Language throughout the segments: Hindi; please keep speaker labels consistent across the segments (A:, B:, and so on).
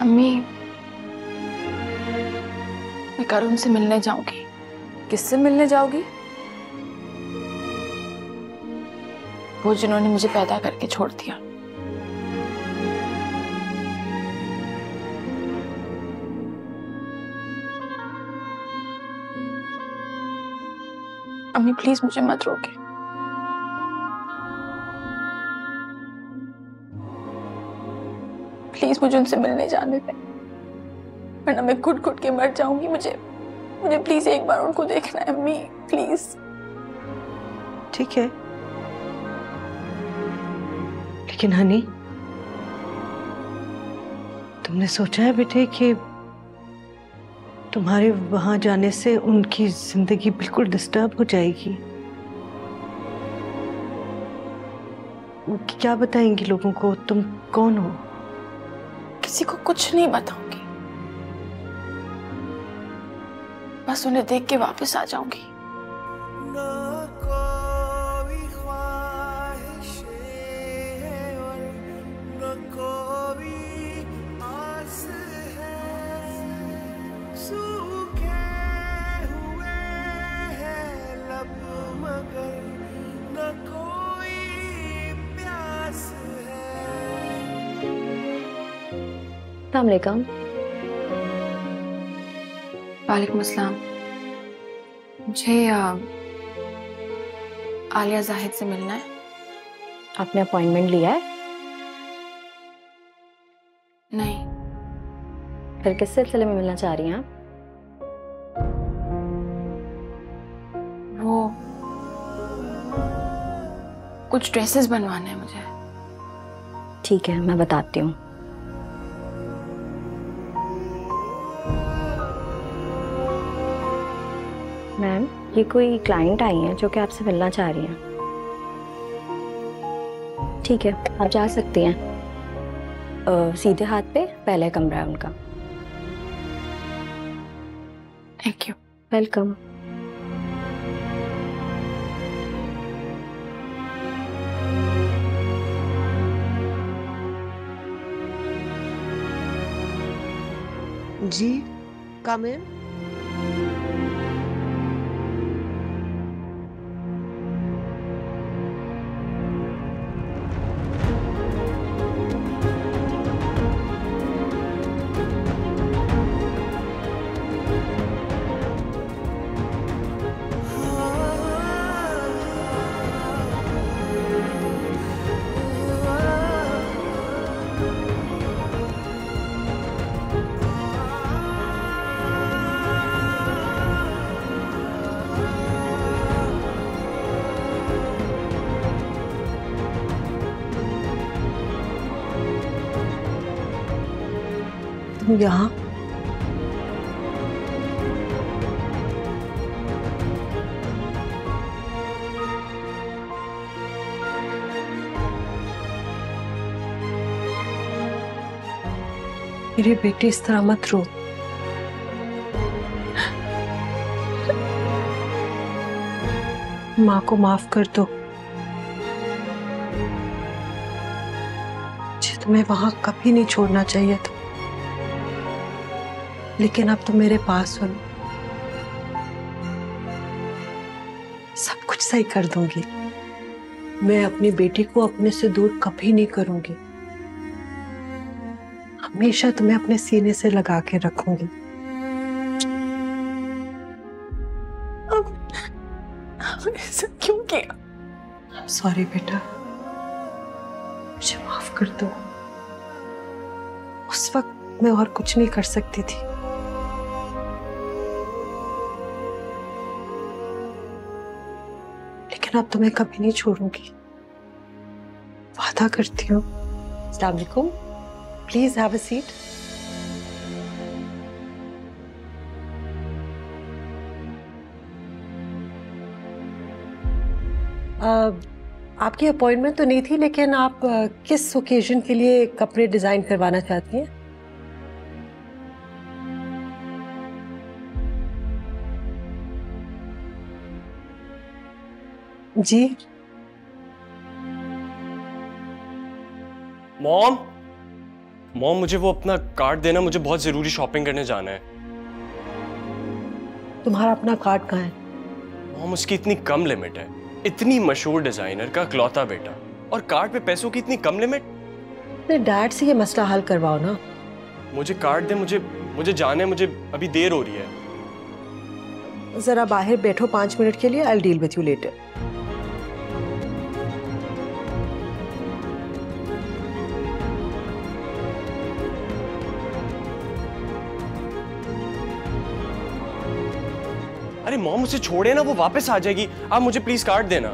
A: अम्मी, मैं करुण से मिलने जाऊंगी।
B: किससे मिलने जाओगी?
A: वो जिन्होंने मुझे पैदा करके छोड़ दिया। अम्मी प्लीज मुझे मत रोके। प्लीज मुझे उनसे मिलने जाने दे, वरना मैं घुट घुट के मर जाऊंगी। मुझे मुझे प्लीज एक बार उनको देखना है अम्मी, प्लीज।
C: ठीक है, लेकिन हनी, तुमने सोचा है बेटे कि तुम्हारे वहां जाने से उनकी जिंदगी बिल्कुल डिस्टर्ब हो जाएगी? वो क्या बताएंगी लोगों को तुम कौन हो?
A: किसी को कुछ नहीं बताऊंगी, बस उन्हें देख के वापस आ जाऊंगी।
D: अस्सलामुअलैकुम।
A: वालेकुम अस्सलाम। मुझे आलिया जाहिद से मिलना है।
D: आपने अपॉइंटमेंट लिया है?
A: नहीं।
D: फिर किस सिलसिले में मिलना चाह रही हैं आप?
A: वो कुछ ड्रेसेस बनवाने हैं मुझे।
D: ठीक है, मैं बताती हूँ। मैम, ये कोई क्लाइंट आई हैं जो कि आपसे मिलना चाह रही हैं। ठीक है, आप जा सकती हैं। सीधे हाथ पे पहला कमरा है उनका।
A: Thank you.
D: वेलकम।
C: जी, कम इन। तुम यहाँ? मेरे बेटे, इस तरह मत रो। माँ को माफ कर दो। मुझे तुम्हें वहां कभी नहीं छोड़ना चाहिए था, लेकिन अब तुम मेरे पास हो। सब कुछ सही कर दूंगी। मैं अपनी बेटी को अपने से दूर कभी नहीं करूंगी। हमेशा तुम्हें अपने सीने से लगा के रखूंगी।
A: अब ऐसा क्यों किया?
C: सॉरी बेटा, मुझे माफ कर दो। उस वक्त मैं और कुछ नहीं कर सकती थी। लेकिन अब तुम्हें कभी नहीं छोड़ूंगी, वादा करती हूँ। अस्सलाम वालेकुम। Please have a seat. आपकी अपॉइंटमेंट तो नहीं थी, लेकिन आप किस ओकेजन के लिए कपड़े डिजाइन करवाना चाहती हैं? जी।
E: मॉम, मॉम मुझे वो अपना कार्ड देना, मुझे बहुत जरूरी शॉपिंग करने जाना है।
C: तुम्हारा अपना कार्ड कहाँ है?
E: मॉम उसकी इतनी कम लिमिट है, इतनी मशहूर डिजाइनर का इकलौता बेटा, और कार्ड पे पैसों की इतनी कम लिमिट।
C: अपने डैड से ये मसला हल करवाओ ना।
E: मुझे कार्ड दे, मुझे जाना है, मुझे अभी देर हो रही है।
C: जरा बाहर बैठो 5 मिनट के लिए, I will deal with you later.
E: अरे मॉम उसे छोड़े ना, वो वापस आ जाएगी। आप मुझे प्लीज कार्ड देना,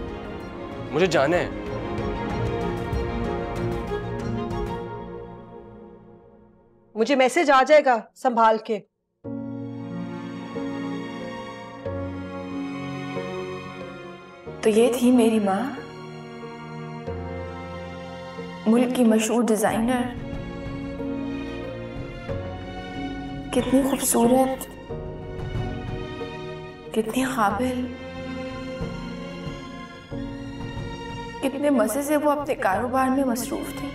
E: मुझे जाना है।
C: मुझे मैसेज आ जाएगा, संभाल के।
A: तो ये थी मेरी माँ, मुल्क की मशहूर डिजाइनर। कितनी खूबसूरत, कितनी काबिल, कितने मजे से वो अपने कारोबार में मसरूफ थी।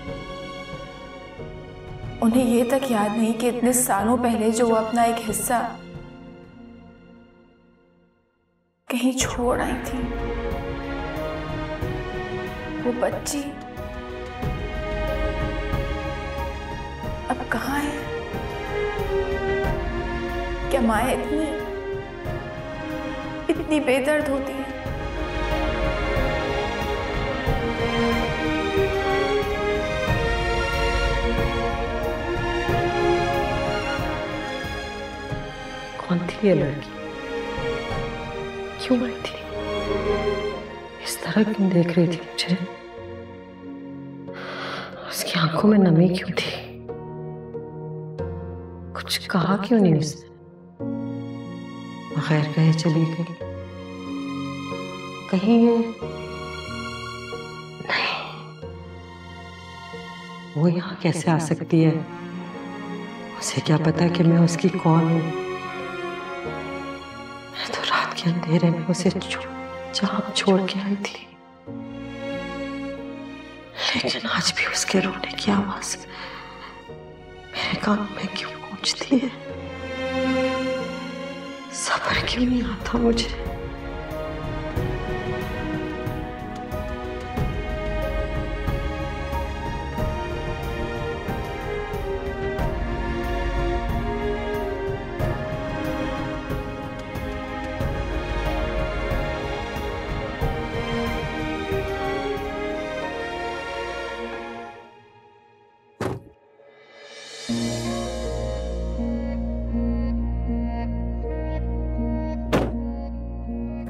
A: उन्हें ये तक याद नहीं कि इतने सालों पहले जो वो अपना एक हिस्सा कहीं छोड़ आई थी। वो बच्ची अब कहाँ है? क्या माँ इतनी बेदर्द होती है?
C: कौन थी ये लड़की? क्यों आई थी? इस तरह क्यों देख रही थी मुझे? उसकी आंखों में नमी क्यों थी? कुछ कहा क्यों नहीं उसने? बगैर कहे चली गई। कहीं ये नहीं, वो यहाँ कैसे आ सकती है? उसे क्या पता कि मैं उसकी कौन हूँ? मैं तो रात के अंधेरे में उसे चुपचाप छोड़ के आई थी, लेकिन आज भी उसके रोने की आवाज मेरे कान में क्यों गूंजती है? सब्र क्यों नहीं आता मुझे?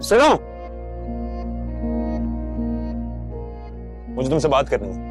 F: सुनो, मुझे तुमसे बात करनी है।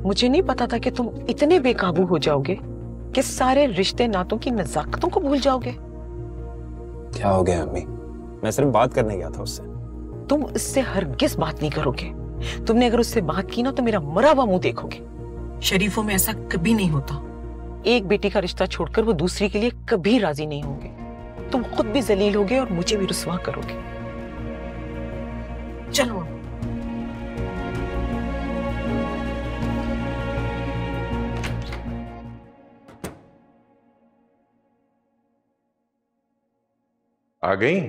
G: मुझे नहीं पता था कि तुम इतने बेकाबू हो जाओगे कि सारे रिश्ते नातों की नजाकतों को भूल जाओगे।
F: क्या हो गया अम्मी? मैं सिर्फ बात करने गया था उससे।
G: तुम इससे हरगिज बात नहीं करोगे। तुमने अगर उससे बात की ना तो मेरा मरा हुआ मुंह देखोगे। शरीफों में ऐसा कभी नहीं होता। एक बेटी का रिश्ता छोड़कर वो दूसरी के लिए कभी राजी नहीं होंगे। तुम खुद भी जलील होगे और मुझे भी रुसवा करोगे। चलो
H: आ गई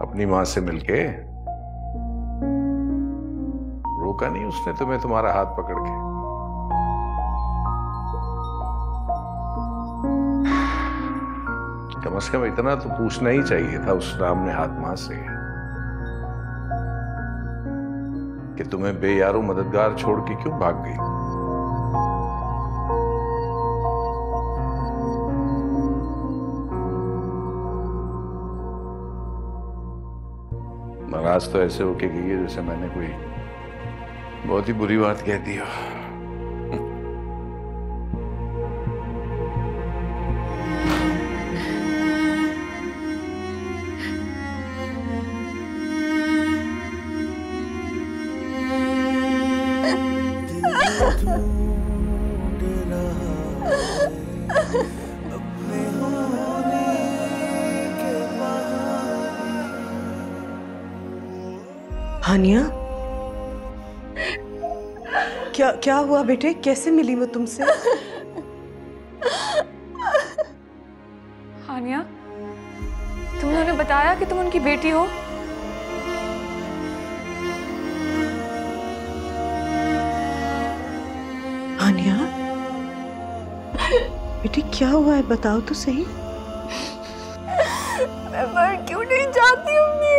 H: अपनी मां से मिलके? रोका नहीं उसने तुम्हें तुम्हारा हाथ पकड़ के? कम से कम इतना तो पूछना ही चाहिए था उस सामने हाथ मां से कि तुम्हें बेयारो मददगार छोड़ के क्यों भाग गई। नाराज तो ऐसे होके गई है जैसे मैंने कोई बहुत ही बुरी बात कह दी हो।
C: हानिया, क्या क्या हुआ बेटे? कैसे मिली वो तुमसे?
B: हानिया, तुमने उन्हें बताया कि तुम उनकी बेटी हो?
C: हानिया, बेटी क्या हुआ है? बताओ तो सही।
A: मैं मर क्यों नहीं चाहती अम्मी?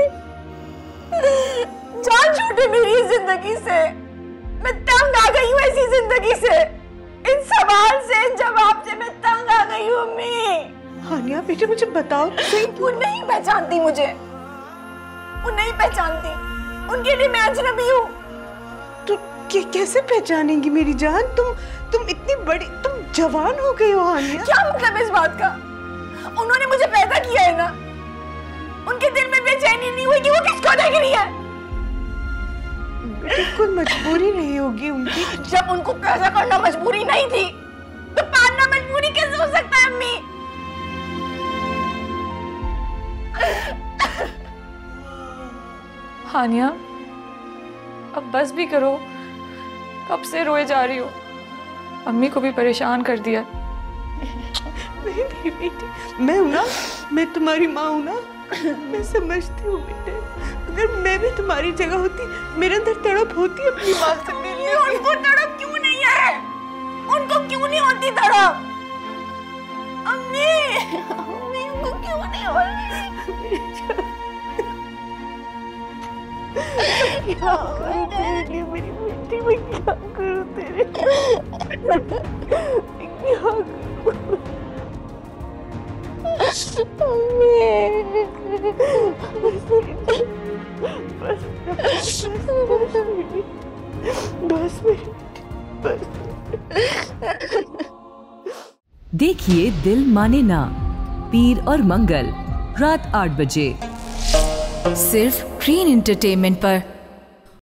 A: जान छूटे मेरी जिंदगी से। मैं तंग आ गई हूँ ऐसी जिंदगी से, इन सवाल से, इन जवाब से मैं तंग आ गई हूँ अम्मी।
C: हानिया बेटे मुझे बताओ तो सही।
A: वो नहीं पहचानती मुझे, वो नहीं पहचानती, उनके लिए मैं अजनबी हूँ।
C: तो कैसे पहचानेंगी मेरी जान? तुम इतनी बड़ी, तुम जवान हो गई हो हानिया।
A: क्या मतलब इस बात का? उन्होंने मुझे पैदा किया है ना, उनके दिल में बेचैनी नहीं हुई कि वो किसको देख रही है?
C: कोई मजबूरी नहीं होगी उनकी।
A: जब उनको पैदा करना मजबूरी नहीं थी, तो पालना मजबूरी कैसे हो सकता है अम्मी?
B: हानिया, अब बस भी करो, कब से रोए जा रही हो? अम्मी को भी परेशान कर दिया।
C: नहीं बेटी, मैं हूं ना, मैं तुम्हारी माँ हूं ना, मैं समझती हूँ बेटे। अगर मैं भी तुम्हारी जगह होती, मेरे अंदर तड़प होती अपनी माँ से मिलने।
A: उनको तड़प क्यों नहीं है? उनको क्यों नहीं होती तड़प? अम्मी, अम्मी उनको क्यों नहीं होती?
C: क्या करूं तेरे लिए मेरी बेटी? मैं क्या करूं तेरे लिए? क्या करूं?
I: देखिए दिल माने ना, पीर और मंगल रात 8 बजे सिर्फ ग्रीन एंटरटेनमेंट पर।